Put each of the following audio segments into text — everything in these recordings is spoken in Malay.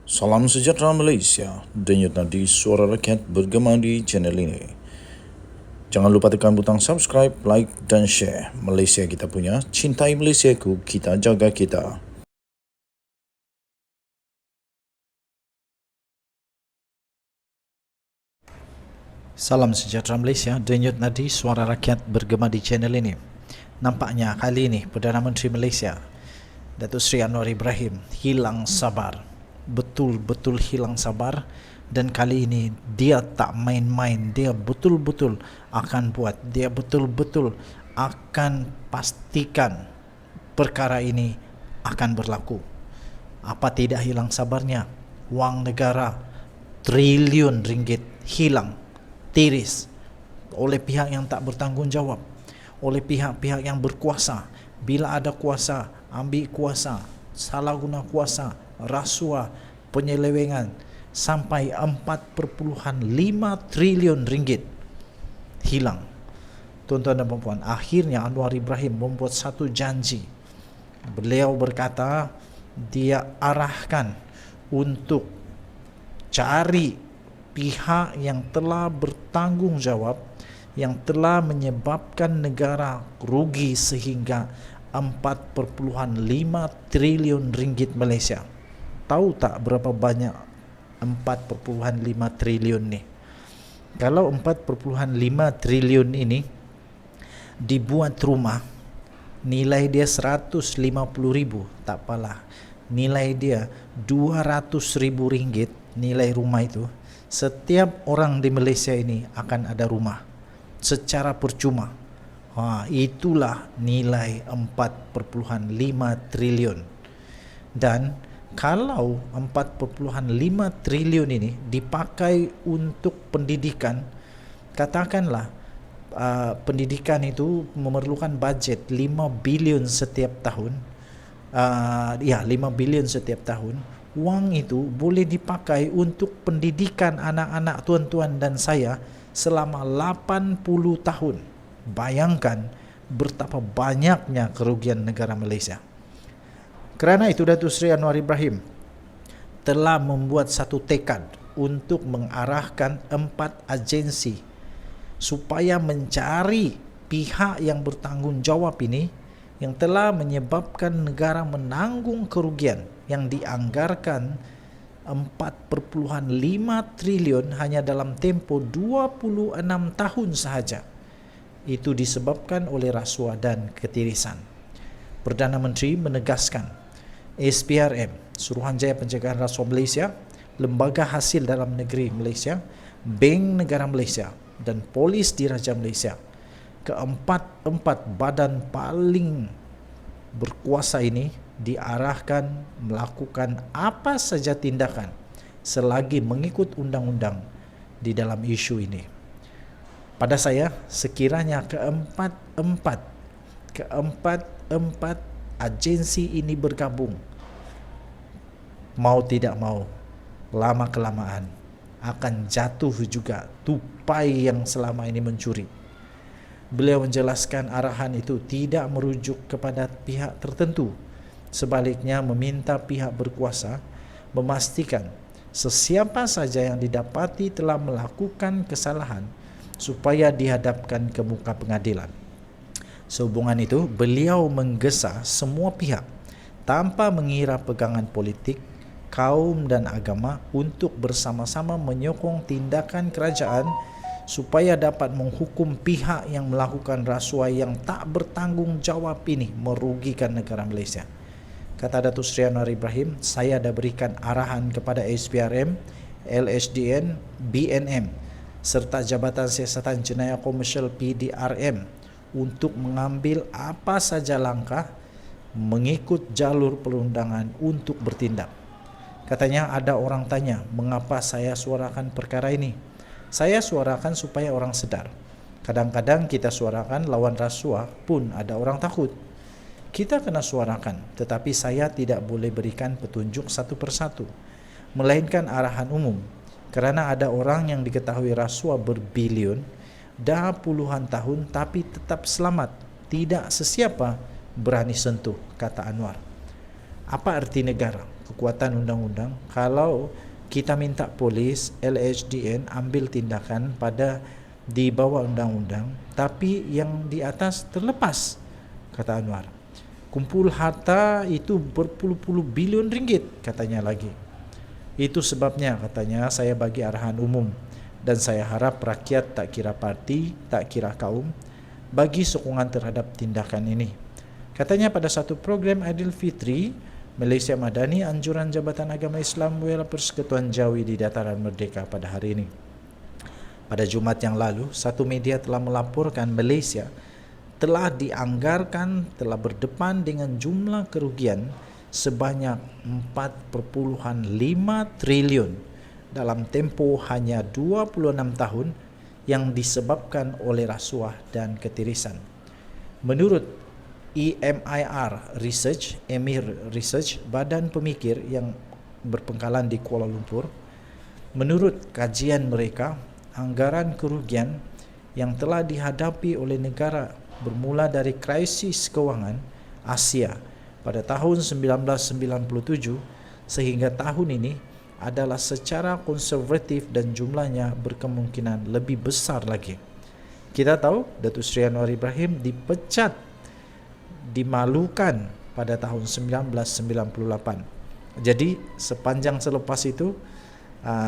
Salam sejahtera Malaysia, denyut nadi suara rakyat bergema di channel ini. Jangan lupa tekan butang subscribe, like dan share. Malaysia kita punya, cintai Malaysiaku, kita jaga kita. Salam sejahtera Malaysia, denyut nadi suara rakyat bergema di channel ini. Nampaknya kali ini Perdana Menteri Malaysia, Datuk Seri Anwar Ibrahim, hilang sabar. Betul-betul hilang sabar, dan kali ini dia tak main-main. Dia betul-betul akan buat, dia betul-betul akan pastikan perkara ini akan berlaku. Apa tidak hilang sabarnya? Wang negara triliun ringgit hilang, tiris oleh pihak yang tak bertanggungjawab, oleh pihak-pihak yang berkuasa. Bila ada kuasa, ambil kuasa, salah guna kuasa, rasuah, penyelewengan, sampai 4.5 triliun ringgit hilang. Tuan-tuan dan puan-puan, akhirnya Anwar Ibrahim membuat satu janji. Beliau berkata dia arahkan untuk cari pihak yang telah bertanggungjawab, yang telah menyebabkan negara rugi sehingga 4.5 triliun ringgit Malaysia. Tahu tak berapa banyak 4.5 triliun ni? Kalau 4.5 triliun ini dibuat rumah, nilai dia 150,000, tak apalah. Nilai dia 200,000 ringgit, nilai rumah itu. Setiap orang di Malaysia ini akan ada rumah secara percuma. Itulah nilai 4.5 triliun. Dan kalau 4.5 triliun ini dipakai untuk pendidikan, katakanlah pendidikan itu memerlukan bajet 5 bilion setiap tahun. 5 bilion setiap tahun. Wang itu boleh dipakai untuk pendidikan anak-anak tuan-tuan dan saya selama 80 tahun. Bayangkan betapa banyaknya kerugian negara Malaysia. Kerana itu Datuk Seri Anwar Ibrahim telah membuat satu tekad untuk mengarahkan 4 agensi supaya mencari pihak yang bertanggungjawab ini, yang telah menyebabkan negara menanggung kerugian yang dianggarkan 4.5 triliun hanya dalam tempoh 26 tahun sahaja. Itu disebabkan oleh rasuah dan ketirisan. Perdana Menteri menegaskan SPRM, Suruhanjaya Pencegahan Rasuah Malaysia, Lembaga Hasil Dalam Negeri Malaysia, Bank Negara Malaysia dan Polis Diraja Malaysia, keempat badan paling berkuasa ini diarahkan melakukan apa saja tindakan selagi mengikut undang-undang di dalam isu ini. Pada saya, sekiranya keempat agensi ini bergabung, mau tidak mau, lama-kelamaan akan jatuh juga tupai yang selama ini mencuri. Beliau menjelaskan arahan itu tidak merujuk kepada pihak tertentu. Sebaliknya meminta pihak berkuasa memastikan sesiapa saja yang didapati telah melakukan kesalahan supaya dihadapkan ke muka pengadilan. Sehubungan itu, beliau menggesa semua pihak tanpa mengira pegangan politik, kaum dan agama untuk bersama-sama menyokong tindakan kerajaan supaya dapat menghukum pihak yang melakukan rasuah yang tak bertanggungjawab ini merugikan negara Malaysia. Kata Datuk Seri Anwar Ibrahim, saya dah berikan arahan kepada SPRM, LHDN, BNM serta Jabatan Siasatan Jenayah Komersial PDRM untuk mengambil apa saja langkah mengikut jalur perundangan untuk bertindak. Katanya ada orang tanya, mengapa saya suarakan perkara ini? Saya suarakan supaya orang sedar. Kadang-kadang kita suarakan lawan rasuah pun ada orang takut. Kita kena suarakan, tetapi saya tidak boleh berikan petunjuk satu persatu, melainkan arahan umum. Kerana ada orang yang diketahui rasuah berbilion, dah puluhan tahun tapi tetap selamat, tidak sesiapa berani sentuh, kata Anwar. Apa arti negara? kekuatan undang-undang kalau kita minta polis LHDN ambil tindakan pada di bawah undang-undang, tapi yang di atas terlepas, kata Anwar. Kumpul harta itu berpuluh-puluh bilion ringgit, katanya lagi. Itu sebabnya, katanya, saya bagi arahan umum dan saya harap rakyat tak kira parti, tak kira kaum, bagi sokongan terhadap tindakan ini. Katanya pada satu program Aidilfitri Malaysia Madani, anjuran Jabatan Agama Islam WEL Persekutuan Jawi di Dataran Merdeka pada hari ini. Pada Jumaat yang lalu, satu media telah melaporkan Malaysia telah dianggarkan telah berdepan dengan jumlah kerugian sebanyak 4.5 triliun dalam tempoh hanya 26 tahun yang disebabkan oleh rasuah dan ketirisan. Menurut EMIR Research, badan pemikir yang berpengkalan di Kuala Lumpur, menurut kajian mereka, anggaran kerugian yang telah dihadapi oleh negara bermula dari krisis kewangan Asia pada tahun 1997 sehingga tahun ini adalah secara konservatif dan jumlahnya berkemungkinan lebih besar lagi. Kita tahu Datuk Seri Anwar Ibrahim dipecat, dimalukan pada tahun 1998. Jadi sepanjang selepas itu,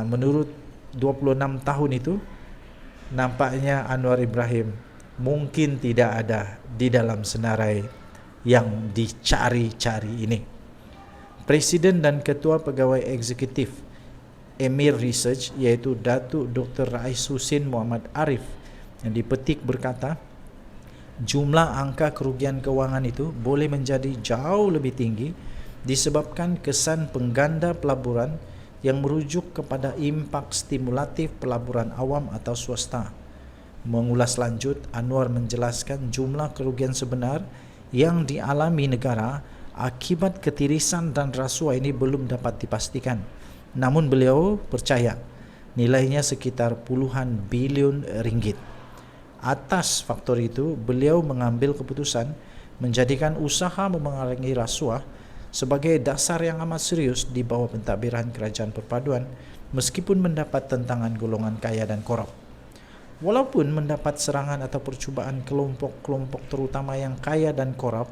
menurut 26 tahun itu, nampaknya Anwar Ibrahim mungkin tidak ada di dalam senarai yang dicari-cari ini. Presiden dan Ketua Pegawai Eksekutif Emir Research, yaitu Datuk Dr. Rais Husin Muhammad Arif, yang dipetik berkata, jumlah angka kerugian kewangan itu boleh menjadi jauh lebih tinggi disebabkan kesan pengganda pelaburan yang merujuk kepada impak stimulatif pelaburan awam atau swasta. Mengulas lanjut, Anwar menjelaskan jumlah kerugian sebenar yang dialami negara akibat ketirisan dan rasuah ini belum dapat dipastikan. Namun beliau percaya nilainya sekitar puluhan bilion ringgit. Atas faktor itu, beliau mengambil keputusan menjadikan usaha memengarangi rasuah sebagai dasar yang amat serius di bawah pentadbiran Kerajaan Perpaduan meskipun mendapat tentangan golongan kaya dan korup. Walaupun mendapat serangan atau percubaan kelompok-kelompok terutama yang kaya dan korup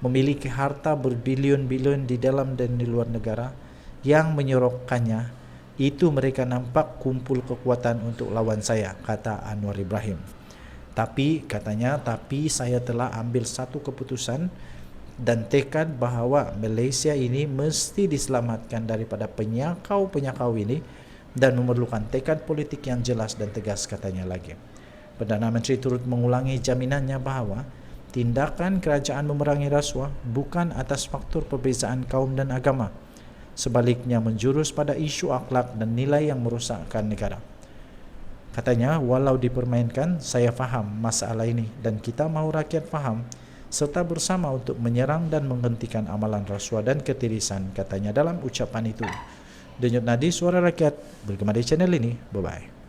memiliki harta berbilion-bilion di dalam dan di luar negara yang menyorokkannya, itu mereka nampak kumpul kekuatan untuk lawan saya, kata Anwar Ibrahim. Tapi katanya, saya telah ambil satu keputusan dan tekad bahawa Malaysia ini mesti diselamatkan daripada penyakau-penyakau ini dan memerlukan tekad politik yang jelas dan tegas, katanya lagi. Perdana Menteri turut mengulangi jaminannya bahawa tindakan kerajaan memerangi rasuah bukan atas faktor perbezaan kaum dan agama, sebaliknya menjurus pada isu akhlak dan nilai yang merosakkan negara. Katanya, walau dipermainkan, saya faham masalah ini dan kita mahu rakyat faham serta bersama untuk menyerang dan menghentikan amalan rasuah dan ketirisan, katanya dalam ucapan itu. Denyut nadi suara rakyat bergema di channel ini. Bye-bye.